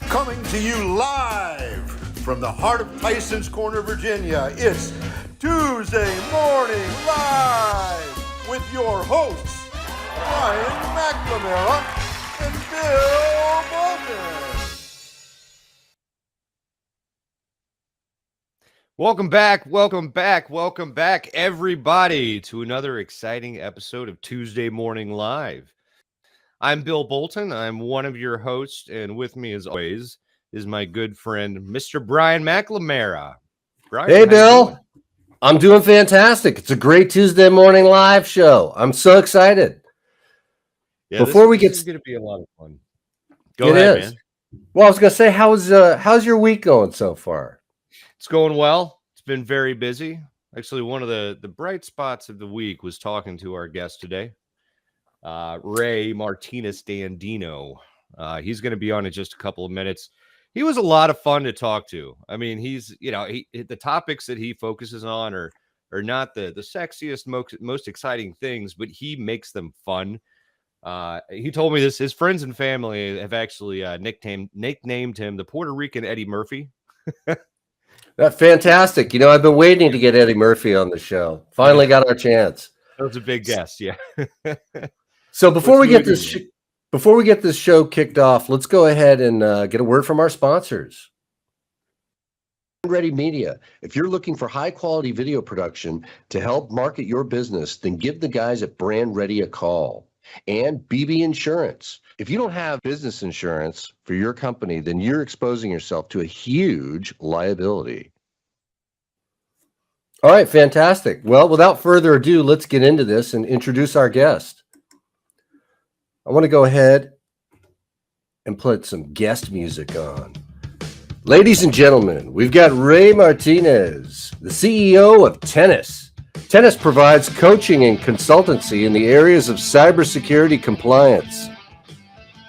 Coming to you live from the heart of Tyson's Corner, Virginia, it's Tuesday Morning Live with your hosts, Bryan McNamara and Bill Bolton. Welcome back, everybody, to another exciting episode of Tuesday Morning Live. I'm Bill Bolton. I'm one of your hosts, and with me, as always, is my good friend, Mr. Bryan McNamara. Bryan, hey, Bill. I'm doing fantastic. It's a great Tuesday Morning Live show. I'm so excited. Yeah, this is going to be a lot of fun. Go ahead, man. Well, I was going to say, how's your week going so far? It's going well. It's been very busy. Actually, one of the bright spots of the week was talking to our guest today, Rey Martinez de Andino. He's going to be on in just a couple of minutes. He was a lot of fun to talk to. I mean, the topics that he focuses on are not the sexiest, most exciting things, but he makes them fun. He told me this. His friends and family have actually nicknamed him the Puerto Rican Eddie Murphy. That's fantastic. You know, I've been waiting to get Eddie Murphy on the show. Finally got our chance. That was a big guess, yeah. So before we get this show kicked off, let's go ahead and get a word from our sponsors. Ready Media. If you're looking for high quality video production to help market your business, then give the guys at Brand Ready a call. And BB Insurance. If you don't have business insurance for your company, then you're exposing yourself to a huge liability. All right, fantastic. Well, without further ado, let's get into this and introduce our guest. I want to go ahead and put some guest music on. Ladies and gentlemen, we've got Rey Martinez, the CEO of Tenace. Tenace provides coaching and consultancy in the areas of cybersecurity compliance.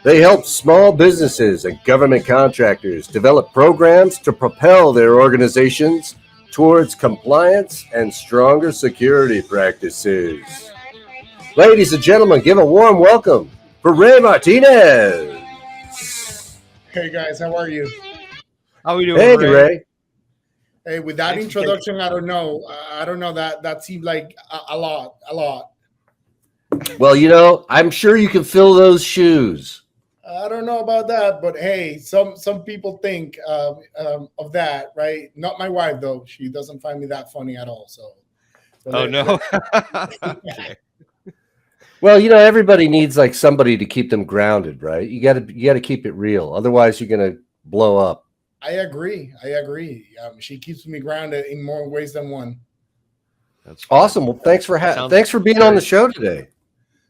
They help small businesses and government contractors develop programs to propel their organizations towards compliance and stronger security practices. Ladies and gentlemen, give a warm welcome for Rey Martinez. Hey guys, how are you? How are we doing? Hey, Rey. Hey, with that introduction, I don't know. That seemed like a lot. Well, you know, I'm sure you can fill those shoes. I don't know about that, but hey, some people think of that, right? Not my wife though. She doesn't find me that funny at all. So. Oh no. Okay. Well, you know, everybody needs like somebody to keep them grounded, right? You got to keep it real. Otherwise, you're going to blow up. I agree. She keeps me grounded in more ways than one. That's awesome. Well, thanks for being on the show today.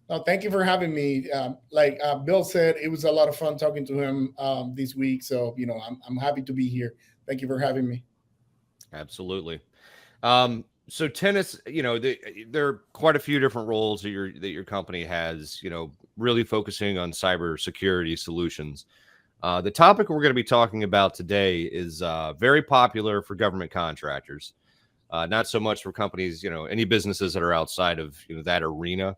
No, thank you for having me. Like Bill said, it was a lot of fun talking to him this week. So, you know, I'm happy to be here. Thank you for having me. Absolutely. So Tenace, you know, there are quite a few different roles that your company has, you know, really focusing on cybersecurity solutions. The topic we're going to be talking about today is very popular for government contractors, not so much for companies, you know, any businesses that are outside of that arena,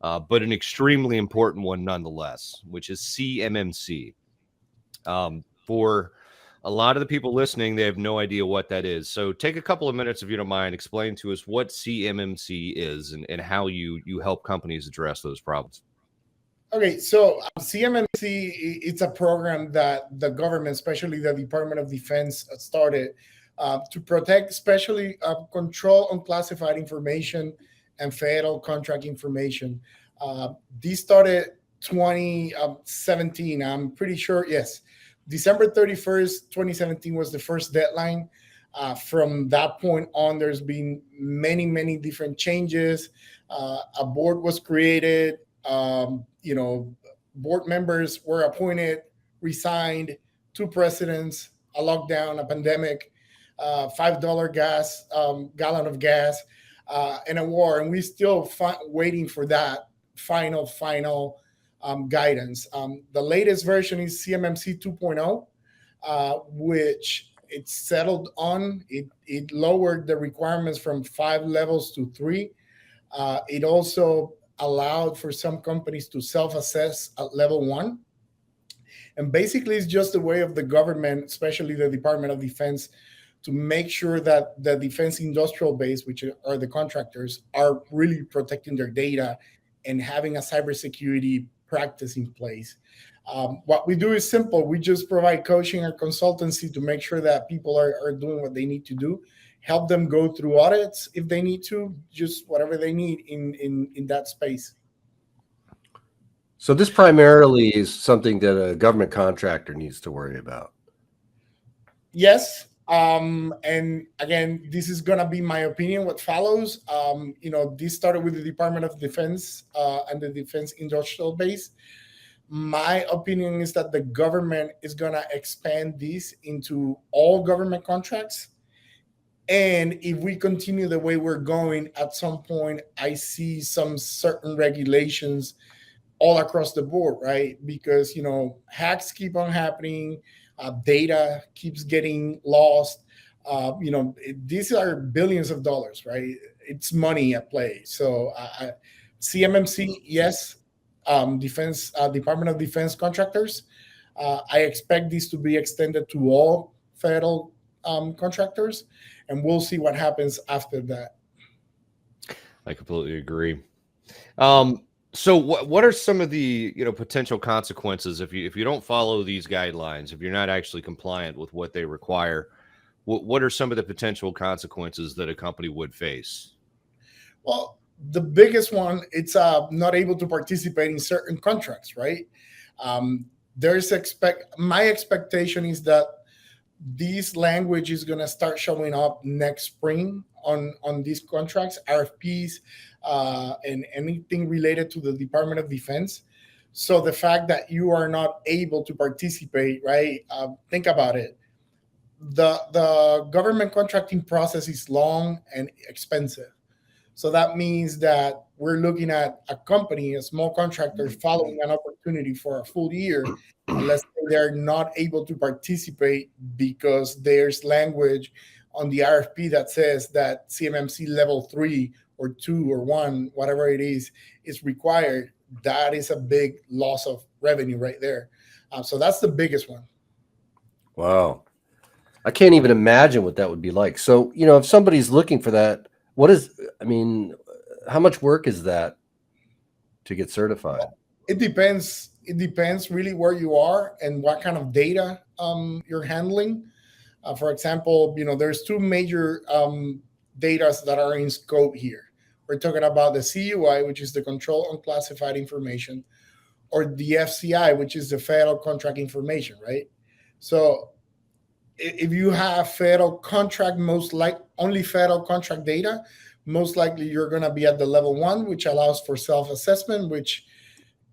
but an extremely important one nonetheless, which is CMMC. For a lot of the people listening, they have no idea what that is. So take a couple of minutes, if you don't mind, explain to us what CMMC is and how you help companies address those problems. Okay, so CMMC, it's a program that the government, especially the Department of Defense, started to protect, especially control unclassified information and federal contract information. This started 2017, I'm pretty sure, yes. December 31st, 2017 was the first deadline. From that point on, there's been many different changes. A board was created. Board members were appointed, resigned, 2 presidents, a lockdown, a pandemic, $5 gas, gallon of gas, and a war. And we're still waiting for that final guidance. The latest version is CMMC 2.0, which it's settled on. It lowered the requirements from 5 levels to 3. It also allowed for some companies to self-assess at level 1. And basically, it's just a way of the government, especially the Department of Defense, to make sure that the defense industrial base, which are the contractors, are really protecting their data and having a cybersecurity practice in place. What we do is simple. We just provide coaching or consultancy to make sure that people are doing what they need to do, help them go through audits if they need to, just whatever they need in that space. So this primarily is something that a government contractor needs to worry about. Yes. And again, this is going to be my opinion, what follows. This started with the Department of Defense and the defense industrial base. My opinion is that the government is going to expand this into all government contracts. And if we continue the way we're going, at some point, I see some certain regulations all across the board, right? Because, hacks keep on happening. Data keeps getting lost. These are billions of dollars, right? It's money at play. So CMMC, yes. Department of Defense contractors. I expect this to be extended to all federal contractors, and we'll see what happens after that. I completely agree. So what are some of the potential consequences if you don't follow these guidelines, if you're not actually compliant with what they require? What are some of the potential consequences that a company would face? Well, the biggest one, it's not able to participate in certain contracts, right? My expectation is that this language is going to start showing up next spring on these contracts, RFPs, and anything related to the Department of Defense. So the fact that you are not able to participate, right? Think about it. The government contracting process is long and expensive. So that means that we're looking at a company, a small contractor, following an opportunity for a full year, unless they're not able to participate because there's language on the RFP that says that CMMC level 3 or 2 or 1, whatever it is required. That is a big loss of revenue right there. So that's the biggest one. Wow. I can't even imagine what that would be like. So, if somebody's looking for that, how much work is that to get certified? It depends. It depends really where you are and what kind of data you're handling. For example, there's two major data that are in scope here. We're talking about the CUI, which is the Control Unclassified Information, or the FCI, which is the Federal Contract Information, right? So if you have federal contract, only federal contract data, most likely you're going to be at the level 1, which allows for self-assessment, which,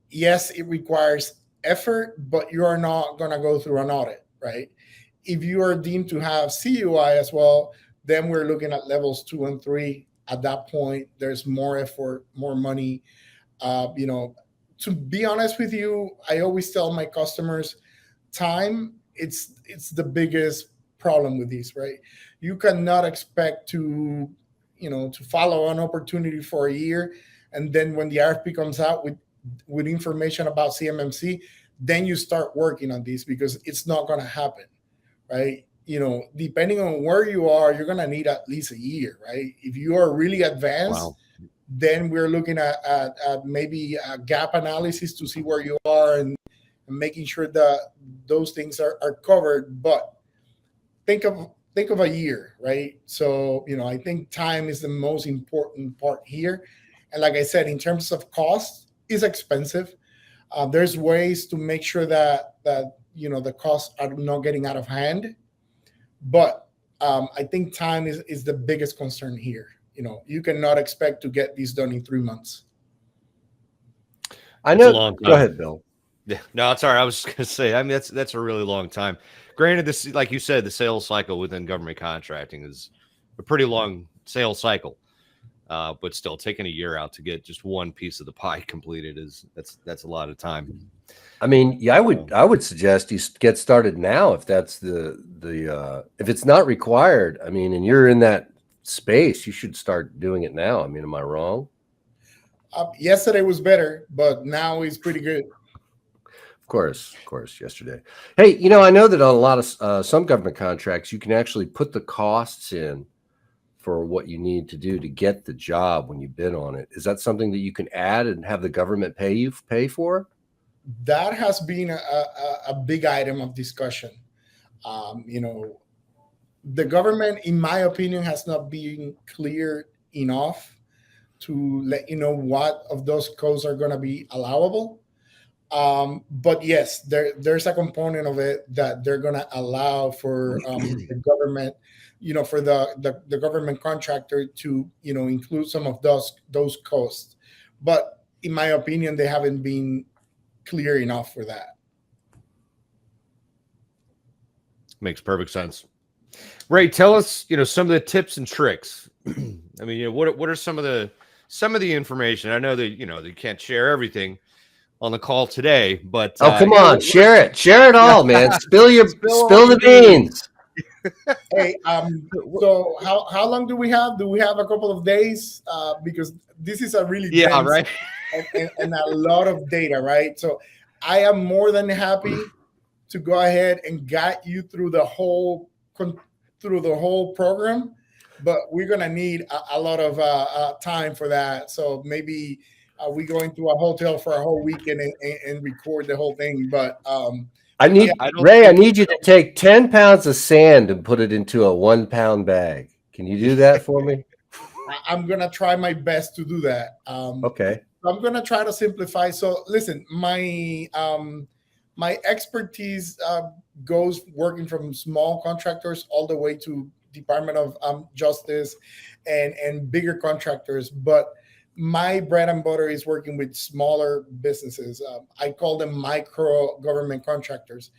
yes, it requires effort, but you are not going to go through an audit, right? If you are deemed to have CUI as well, then we're looking at levels 2 and 3. At that point, there's more effort, more money. To be honest with you, I always tell my customers, time, it's the biggest problem with this, right? You cannot expect to follow an opportunity for a year, and then when the RFP comes out with information about CMMC, then you start working on this, because it's not going to happen, right? Depending on where you are, you're going to need at least a year, right? If you are really advanced, Wow. Then we're looking at maybe a gap analysis to see where you are and making sure that those things are covered. But think of a year, right? So, I think time is the most important part here. And like I said, in terms of cost, it's expensive. There's ways to make sure that the costs are not getting out of hand. But I think time is the biggest concern here. You cannot expect to get this done in 3 months. I know. Go ahead, Bill. Yeah, no, it's all right. I was just gonna say, that's a really long time. Granted, this, like you said, the sales cycle within government contracting is a pretty long sales cycle. But still, taking a year out to get just one piece of the pie completed that's a lot of time. Yeah, I would suggest you get started now if that's if it's not required. And you're in that space, you should start doing it now. Am I wrong? Yesterday was better, but now it's pretty good. Of course, yesterday. Hey, I know that on a lot of some government contracts, you can actually put the costs in for what you need to do to get the job when you bid on it. Is that something that you can add and have the government pay for? That has been a big item of discussion. The government, in my opinion, has not been clear enough to let you know what of those codes are going to be allowable. But yes, there's a component of it that they're going to allow for the government, for the government contractor to, include some of those costs. But in my opinion, they haven't been clear enough for that. Makes perfect sense. Ray, tell us, some of the tips and tricks. I mean, what are some of the information? I know that you can't share everything on the call today, but come on, share it all, man. Spill the beans. Hey, so how long do we have? Do we have a couple of days? Because this is a really dense right, and a lot of data, right? So I am more than happy to go ahead and guide you through the whole program, but we're gonna need a lot of time for that. So maybe we go into a hotel for a whole weekend and record the whole thing. But I need you to take 10 pounds of sand and put it into a 1 pound bag. Can you do that for me? I'm gonna try my best to do that. Okay. I'm gonna try to simplify. So listen, my expertise goes working from small contractors all the way to Department of Justice and bigger contractors. But my bread and butter is working with smaller businesses. I call them micro government contractors.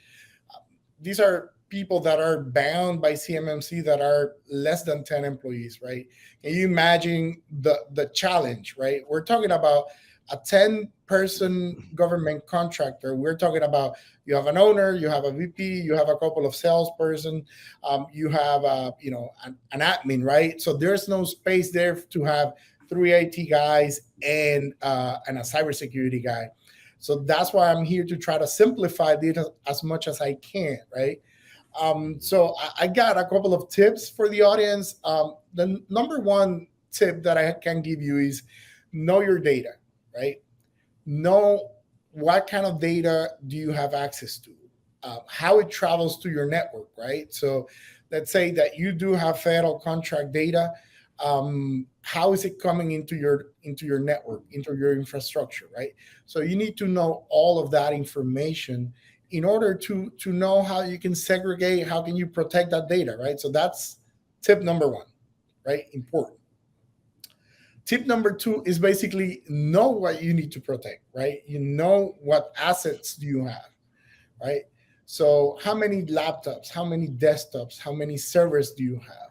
These are people that are bound by CMMC that are less than 10 employees, right? Can you imagine the challenge, right? We're talking about a 10-person government contractor. We're talking about you have an owner, you have a VP, you have a couple of salesperson, you have an admin, right? So there's no space there to have 3 IT guys and a cybersecurity guy. So that's why I'm here to try to simplify this as much as I can, right? So I got a couple of tips for the audience. The number one tip that I can give you is know your data, right? Know what kind of data do you have access to, how it travels to your network, right? So let's say that you do have federal contract data. How is it coming into your network, into your infrastructure, right? So you need to know all of that information in order to know how you can segregate, how can you protect that data, right? So that's tip number one, right? Important. Tip number two is basically know what you need to protect, right? You know what assets do you have, right? So how many laptops, how many desktops, how many servers do you have?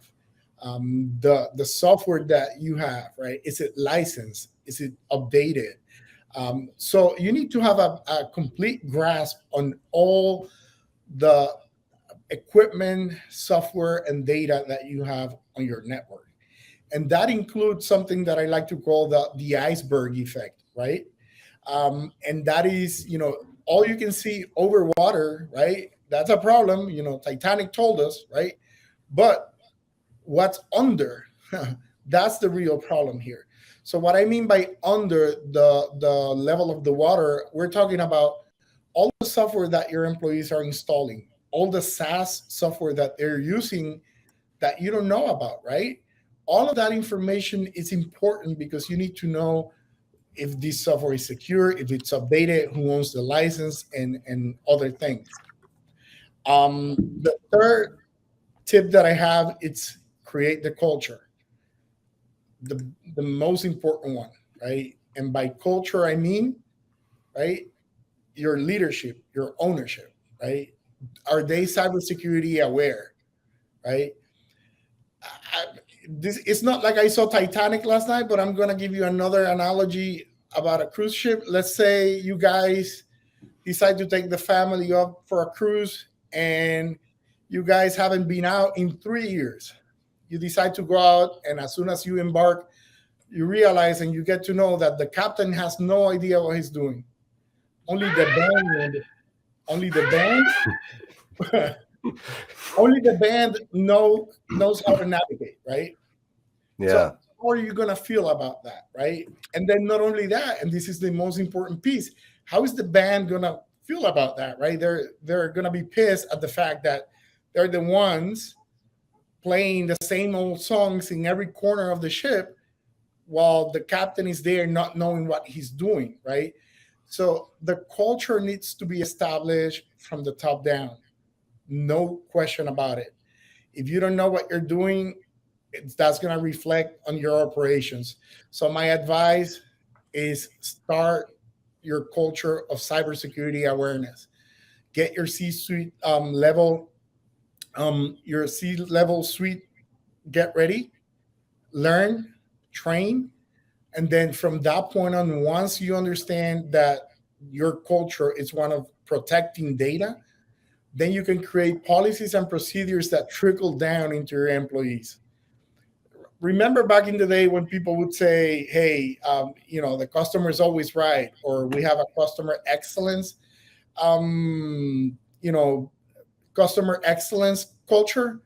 The software that you have, right? Is it licensed? Is it updated? So you need to have a complete grasp on all the equipment, software, and data that you have on your network. And that includes something that I like to call the iceberg effect, right? And that is, all you can see over water, right? That's a problem. Titanic told us, right? But what's under, that's the real problem here. So what I mean by under the level of the water, we're talking about all the software that your employees are installing, all the SaaS software that they're using that you don't know about, right? All of that information is important because you need to know if this software is secure, if it's updated, who owns the license, and other things. The third tip that I have, it's create the culture. The most important one, right? And by culture, I mean, right, your leadership, your ownership, right? Are they cybersecurity aware, right? It's not like I saw Titanic last night, but I'm going to give you another analogy about a cruise ship. Let's say you guys decide to take the family up for a cruise and you guys haven't been out in 3 years. You decide to go out, and as soon as you embark, you realize and you get to know that the captain has no idea what he's doing. Only the band Only the band, only the band knows how to navigate, right? Yeah. So how are you gonna feel about that, right? And then not only that, and this is the most important piece, how is the band gonna feel about that, right? They're gonna be pissed at the fact that they're the ones playing the same old songs in every corner of the ship while the captain is there not knowing what he's doing, right? So the culture needs to be established from the top down. No question about it. If you don't know what you're doing, that's going to reflect on your operations. So my advice is start your culture of cybersecurity awareness. Get your C-suite level, your C-level suite, get ready, learn, train, and then from that point on, once you understand that your culture is one of protecting data, then you can create policies and procedures that trickle down into your employees. Remember back in the day when people would say, hey, the customer is always right, or we have a customer excellence, um, you know, customer excellence culture.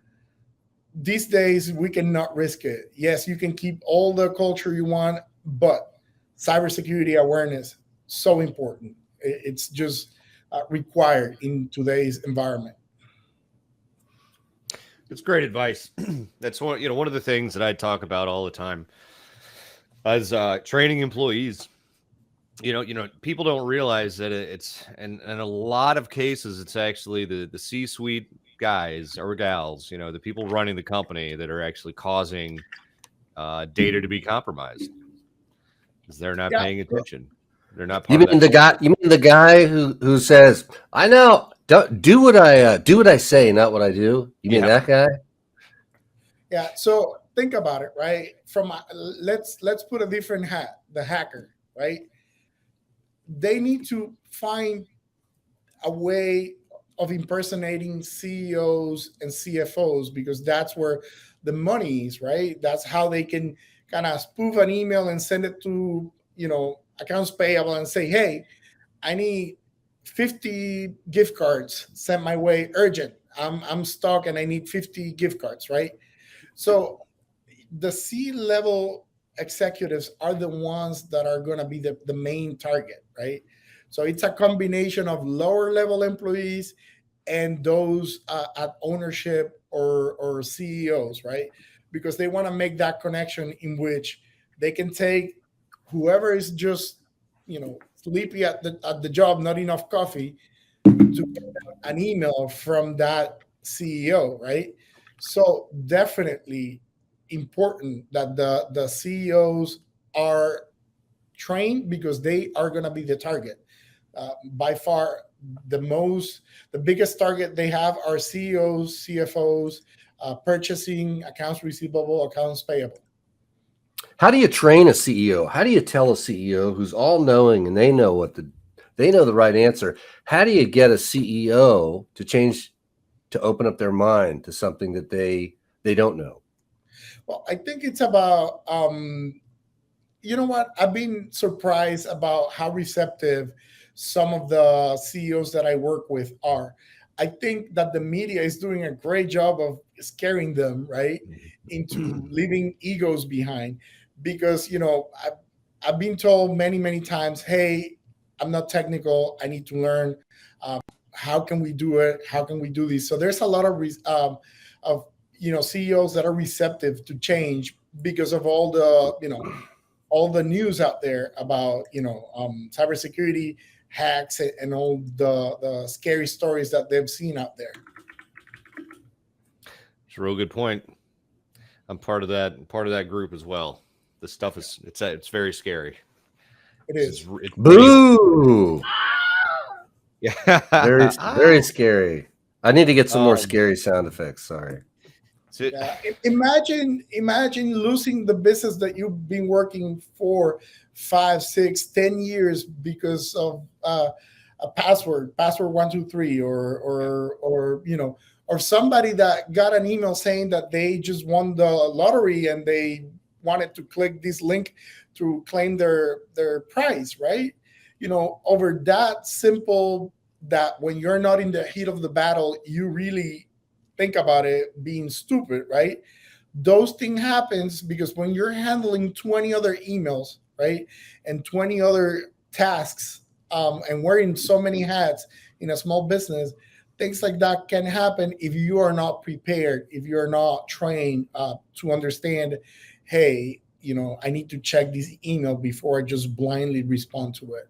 These days, we cannot risk it. Yes, you can keep all the culture you want, but cybersecurity awareness, so important. It's just required in today's environment. It's great advice. That's one of the things that I talk about all the time as training employees. People don't realize that it's and in a lot of cases it's actually the C-suite guys or gals, the people running the company that are actually causing data to be compromised because they're not paying attention. They're not part You of mean that the guy? You mean the guy who says, "I know, do what I say, not what I do." You mean that guy? Yeah. So think about it, right? Let's put a different hat. The hacker, right? They need to find a way of impersonating CEOs and CFOs because that's where the money is, right? That's how they can kind of spoof an email and send it to accounts payable and say, hey, I need 50 gift cards sent my way urgent. I'm stuck and I need 50 gift cards, right? So the C-level executives are the ones that are going to be the main target, right? So it's a combination of lower level employees and those at ownership or CEOs, right? Because they want to make that connection in which they can take whoever is just sleepy at the job, not enough coffee, to get an email from that CEO, right? So definitely important that the CEOs are trained because they are going to be the target. By far, the biggest target they have are CEOs, CFOs, purchasing, accounts receivable, accounts payable. How do you train a CEO? How do you tell a CEO who's all knowing and they know the right answer? How do you get a CEO to open up their mind to something that they don't know? Well, I think it's about you know what? I've been surprised about how receptive some of the CEOs that I work with are. I think that the media is doing a great job of scaring them, right, into leaving egos behind. Because I've been told many, many times, hey, I'm not technical. I need to learn. How can we do it? How can we do this? So there's a lot of CEOs that are receptive to change because of all the news out there about cybersecurity hacks and all the scary stories that they've seen out there. It's a real good point. I'm part of that group as well. This stuff it's very scary. It is. It's Boo! Yeah. Very, very scary. I need to get some more scary sound effects. Sorry. Yeah. Imagine losing the business that you've been working for 5, 6, 10 years because of a password 123, or somebody that got an email saying that they just won the lottery and they wanted to click this link to claim their prize, right? Over that simple that when you're not in the heat of the battle, you really think about it being stupid, right? Those things happens because when you're handling 20 other emails, right, and 20 other tasks, and wearing so many hats in a small business, things like that can happen if you are not prepared, if you're not trained to understand, hey, I need to check this email before I just blindly respond to it.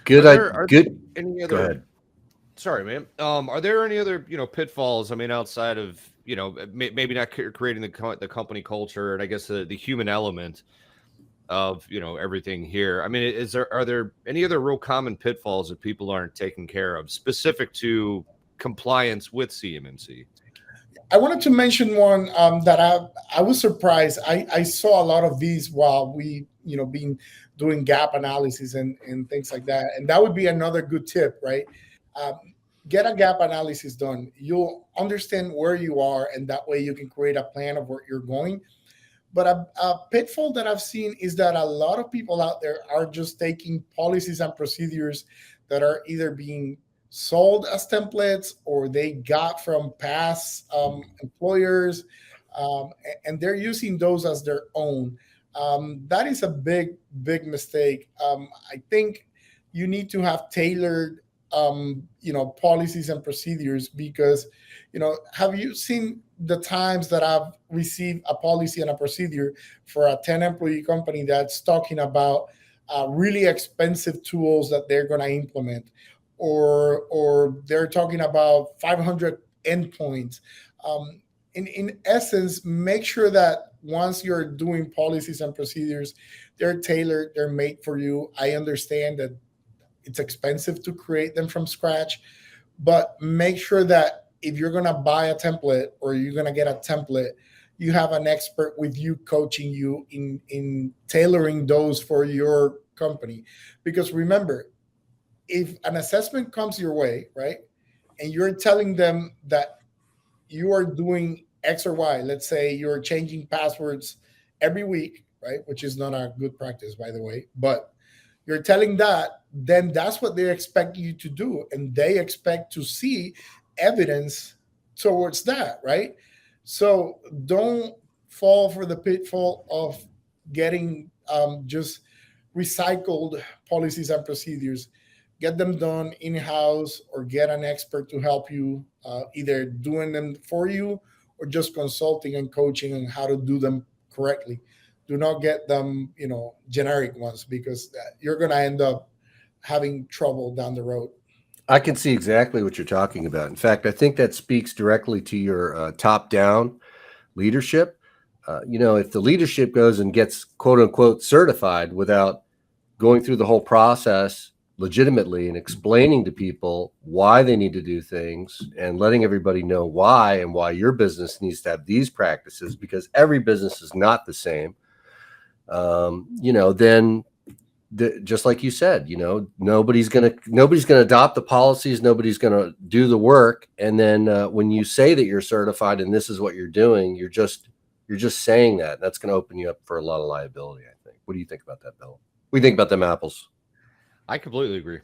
Good. Are Good. there any Go other? ahead. Sorry, man. Are there any other pitfalls? I mean, outside of maybe not creating the company culture, and I guess the human element of everything here. I mean, are there any other real common pitfalls that people aren't taking care of specific to compliance with CMMC? I wanted to mention one that I was surprised. I saw a lot of these while we been doing gap analysis and things like that, and that would be another good tip, right? Um, get a gap analysis done. You'll understand where you are, and that way you can create a plan of where you're going. But a pitfall that I've seen is that a lot of people out there are just taking policies and procedures that are either being sold as templates or they got from past employers, and they're using those as their own. That is a big, big mistake. I think you need to have tailored, policies and procedures because, have you seen the times that I've received a policy and a procedure for a 10-employee company that's talking about really expensive tools that they're going to implement, or they're talking about 500 endpoints. In essence, make sure that once you're doing policies and procedures, they're tailored, they're made for you. I understand that it's expensive to create them from scratch, but make sure that if you're going to buy a template or you're going to get a template, you have an expert with you coaching you in tailoring those for your company. Because remember, if an assessment comes your way, right, and you're telling them that you are doing X or Y, let's say you're changing passwords every week, right, which is not a good practice, by the way, but you're telling that, then that's what they expect you to do. And they expect to see evidence towards that, right? So don't fall for the pitfall of getting just recycled policies and procedures. Get them done in-house or get an expert to help you, either doing them for you or just consulting and coaching on how to do them correctly. Do not get them, generic ones, because you're going to end up having trouble down the road. I can see exactly what you're talking about. In fact, I think that speaks directly to your top-down leadership. If the leadership goes and gets quote unquote certified without going through the whole process legitimately and explaining to people why they need to do things and letting everybody know why and why your business needs to have these practices, because every business is not the same. Then just like you said, nobody's gonna adopt the policies, nobody's gonna do the work, and then when you say that you're certified and this is what you're doing, you're just saying that. And that's gonna open you up for a lot of liability, I think. What do you think about that, Bill? What do you think about them apples? I completely agree.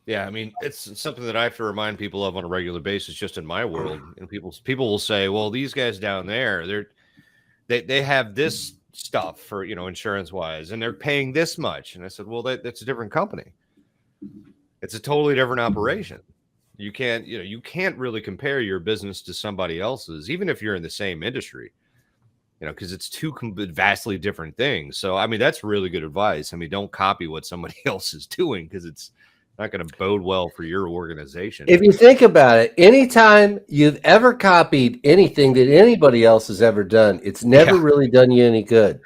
Yeah, I mean, it's something that I have to remind people of on a regular basis, just in my world. And people will say, "Well, these guys down there, they have this stuff for insurance wise, and they're paying this much." And I said, "Well, that's a different company. It's a totally different operation. You can't really compare your business to somebody else's, even if you're in the same industry." Because it's two vastly different things. So, I mean, that's really good advice. I mean, don't copy what somebody else is doing, because it's not going to bode well for your organization. If you think about it, anytime you've ever copied anything that anybody else has ever done, it's never really done you any good.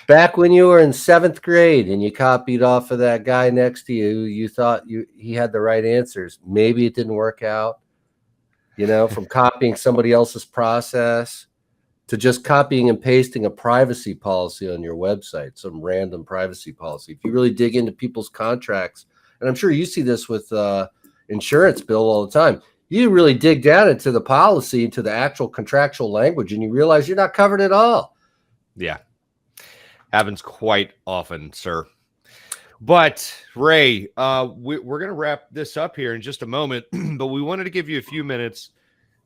Back when you were in 7th grade and you copied off of that guy next to you, you thought he had the right answers. Maybe it didn't work out, from copying somebody else's process to just copying and pasting a privacy policy on your website, some random privacy policy. If you really dig into people's contracts, and I'm sure you see this with insurance, Bill, all the time, you really dig down into the policy, into the actual contractual language, and you realize you're not covered at all. Yeah. Happens quite often, sir. But Ray, we're going to wrap this up here in just a moment, but we wanted to give you a few minutes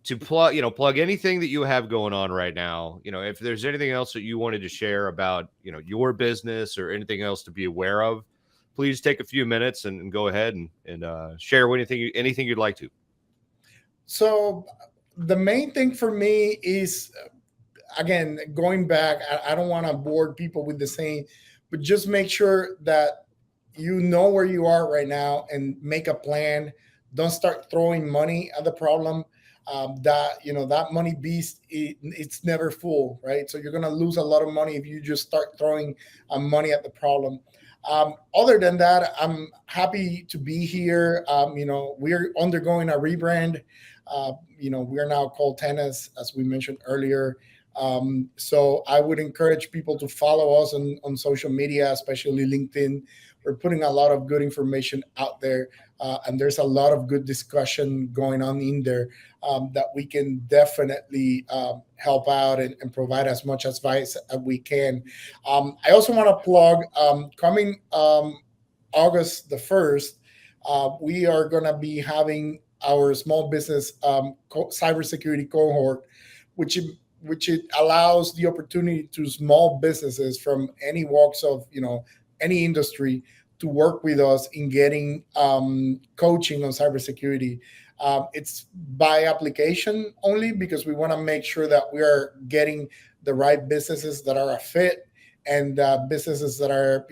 to plug anything that you have going on right now. If there's anything else that you wanted to share about, your business or anything else to be aware of, please take a few minutes and go ahead and share anything you'd like to. So the main thing for me is, again, going back, I don't want to bore people with the same, but just make sure that you know where you are right now and make a plan. Don't start throwing money at the problem. That money beast, it's never full, right? So you're going to lose a lot of money if you just start throwing money at the problem. Other than that, I'm happy to be here. We're undergoing a rebrand. We are now called Tenace, as we mentioned earlier. So I would encourage people to follow us on social media, especially LinkedIn. We're putting a lot of good information out there, and there's a lot of good discussion going on in there that we can definitely help out and provide as much advice as we can. I also want to plug coming August the 1st, we are going to be having our small business cybersecurity cohort, which it allows the opportunity to small businesses from any walks of any industry to work with us in getting coaching on cybersecurity. It's by application only, because we want to make sure that we are getting the right businesses that are a fit, and businesses that are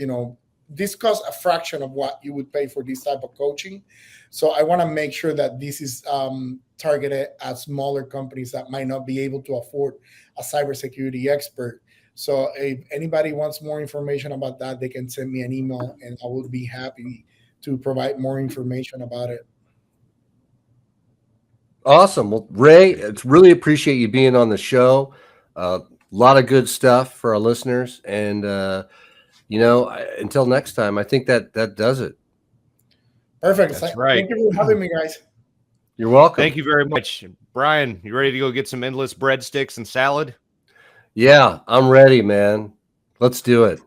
this costs a fraction of what you would pay for this type of coaching. So I want to make sure that this is targeted at smaller companies that might not be able to afford a cybersecurity expert. So if anybody wants more information about that, they can send me an email, and I will be happy to provide more information about it. Awesome. Well, Ray, it's really appreciate you being on the show. A lot of good stuff for our listeners. And, until next time, I think that does it. Perfect. That's right. Thank you for having me, guys. You're welcome. Thank you very much. Bryan, you ready to go get some endless breadsticks and salad? Yeah, I'm ready, man. Let's do it.